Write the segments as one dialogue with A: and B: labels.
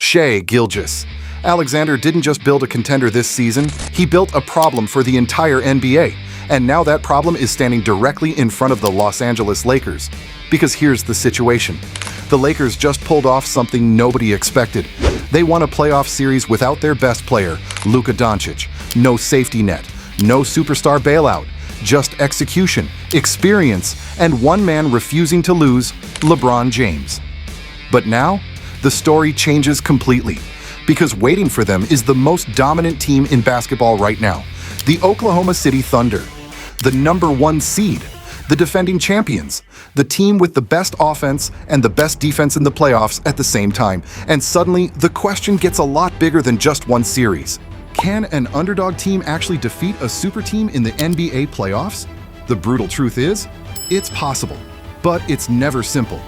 A: Shai Gilgeous. Alexander didn't just build a contender this season, he built a problem for the entire NBA. And now that problem is standing directly in front of the Los Angeles Lakers. Because here's the situation. The Lakers just pulled off something nobody expected. They won a playoff series without their best player, Luka Doncic. No safety net, no superstar bailout, just execution, experience, and one man refusing to lose, LeBron James. But now, the story changes completely. Because waiting for them is the most dominant team in basketball right now, the Oklahoma City Thunder. The #1 seed, the defending champions, the team with the best offense and the best defense in the playoffs at the same time. And suddenly, the question gets a lot bigger than just one series. Can an underdog team actually defeat a super team in the NBA playoffs? The brutal truth is, it's possible, but it's never simple.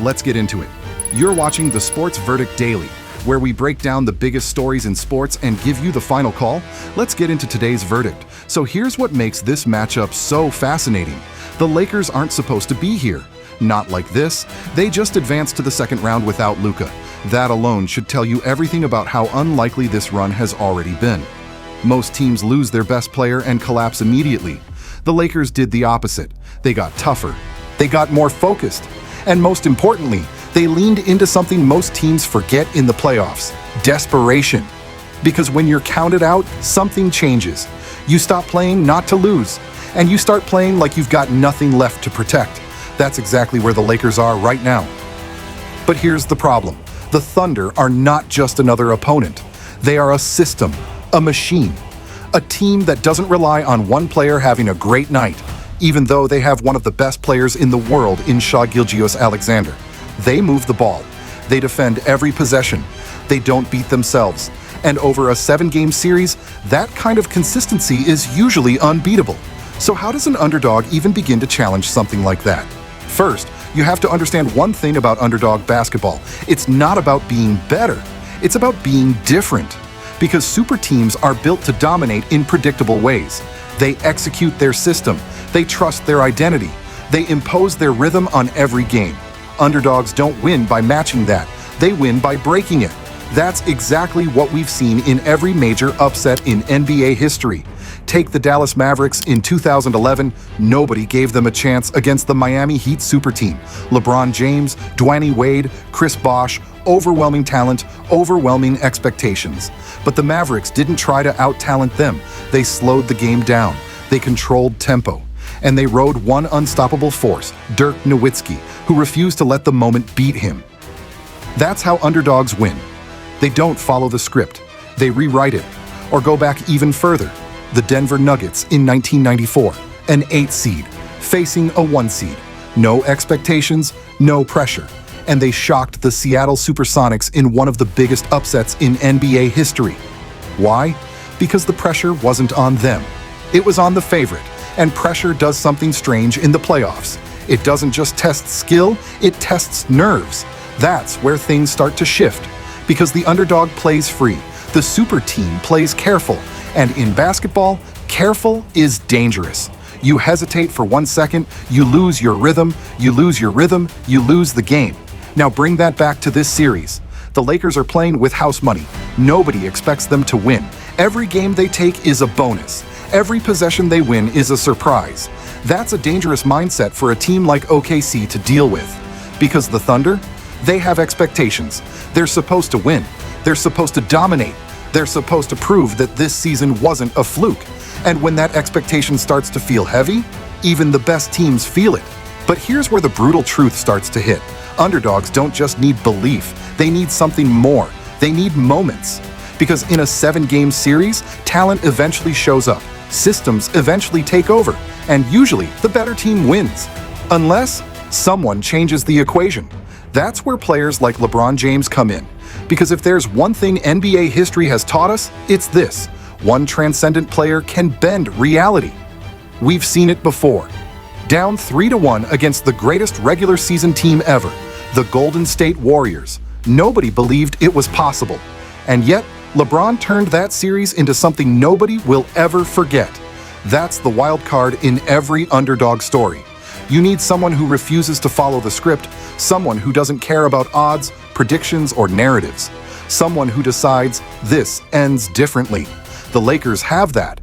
A: Let's get into it. You're watching the Sports Verdict Daily, where we break down the biggest stories in sports and give you the final call. Let's get into today's verdict. So here's what makes this matchup so fascinating. The Lakers aren't supposed to be here. Not like this. They just advanced to the second round without Luka. That alone should tell you everything about how unlikely this run has already been. Most teams lose their best player and collapse immediately. The Lakers did the opposite. They got tougher. They got more focused. And most importantly, they leaned into something most teams forget in the playoffs: desperation. Because when you're counted out, something changes. You stop playing not to lose, and you start playing like you've got nothing left to protect. That's exactly where the Lakers are right now. But here's the problem. The Thunder are not just another opponent. They are a system, a machine, a team that doesn't rely on one player having a great night, even though they have one of the best players in the world in Shai Gilgeous-Alexander. They move the ball. They defend every possession. They don't beat themselves. And over a 7-game series, that kind of consistency is usually unbeatable. So how does an underdog even begin to challenge something like that? First, you have to understand one thing about underdog basketball. It's not about being better. It's about being different. Because super teams are built to dominate in predictable ways. They execute their system. They trust their identity. They impose their rhythm on every game. Underdogs don't win by matching that. They win by breaking it. That's exactly what we've seen in every major upset in NBA history. Take the Dallas Mavericks in 2011. Nobody gave them a chance against the Miami Heat super team. LeBron James, Dwyane Wade, Chris Bosh, overwhelming talent, overwhelming expectations. But the Mavericks didn't try to out-talent them. They slowed the game down. They controlled tempo. And they rode one unstoppable force, Dirk Nowitzki, who refused to let the moment beat him. That's how underdogs win. They don't follow the script. They rewrite it. Or go back even further. The Denver Nuggets in 1994, an 8 seed, facing a 1 seed. No expectations, no pressure. And they shocked the Seattle Supersonics in one of the biggest upsets in NBA history. Why? Because the pressure wasn't on them. It was on the favorite. And pressure does something strange in the playoffs. It doesn't just test skill, it tests nerves. That's where things start to shift. Because the underdog plays free, the super team plays careful, and in basketball, careful is dangerous. You hesitate for 1 second, you lose your rhythm, you lose the game. Now bring that back to this series. The Lakers are playing with house money. Nobody expects them to win. Every game they take is a bonus. Every possession they win is a surprise. That's a dangerous mindset for a team like OKC to deal with. Because the Thunder, they have expectations. They're supposed to win. They're supposed to dominate. They're supposed to prove that this season wasn't a fluke. And when that expectation starts to feel heavy, even the best teams feel it. But here's where the brutal truth starts to hit. Underdogs don't just need belief. They need something more. They need moments. Because in a 7-game series, talent eventually shows up. Systems eventually take over, and usually the better team wins. Unless someone changes the equation. That's where players like LeBron James come in. Because if there's one thing NBA history has taught us, it's this: one transcendent player can bend reality. We've seen it before. Down 3-1 against the greatest regular season team ever, the Golden State Warriors. Nobody believed it was possible. And yet, LeBron turned that series into something nobody will ever forget. That's the wild card in every underdog story. You need someone who refuses to follow the script, someone who doesn't care about odds, predictions, or narratives. Someone who decides this ends differently. The Lakers have that.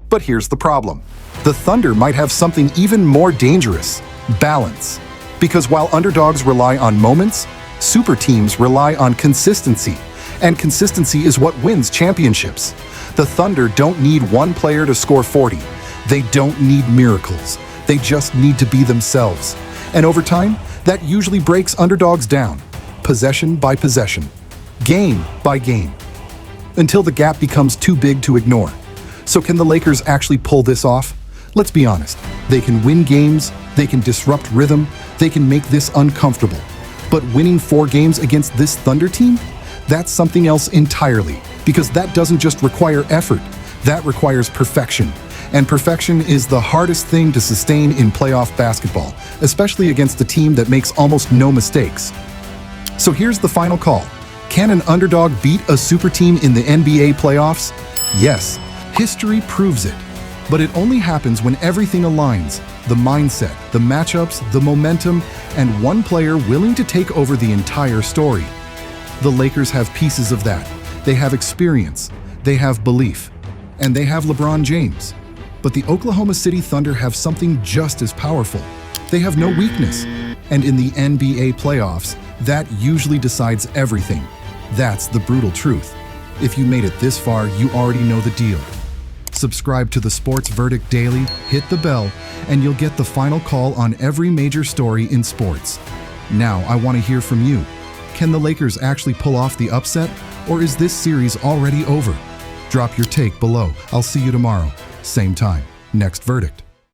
A: But here's the problem. The Thunder might have something even more dangerous: balance. Because while underdogs rely on moments, super teams rely on consistency. And consistency is what wins championships. The Thunder don't need one player to score 40. They don't need miracles. They just need to be themselves. And over time, that usually breaks underdogs down, possession by possession, game by game, until the gap becomes too big to ignore. So can the Lakers actually pull this off? Let's be honest. They can win games, they can disrupt rhythm, they can make this uncomfortable. But winning 4 games against this Thunder team? That's something else entirely, because that doesn't just require effort, that requires perfection. And perfection is the hardest thing to sustain in playoff basketball, especially against a team that makes almost no mistakes. So here's the final call. Can an underdog beat a super team in the NBA playoffs? Yes, history proves it. But it only happens when everything aligns: the mindset, the matchups, the momentum, and one player willing to take over the entire story. The Lakers have pieces of that. They have experience, they have belief, and they have LeBron James. But the Oklahoma City Thunder have something just as powerful. They have no weakness. And in the NBA playoffs, that usually decides everything. That's the brutal truth. If you made it this far, you already know the deal. Subscribe to the Sports Verdict Daily, hit the bell, and you'll get the final call on every major story in sports. Now, I want to hear from you. Can the Lakers actually pull off the upset, or is this series already over? Drop your take below. I'll see you tomorrow. Same time. Next verdict.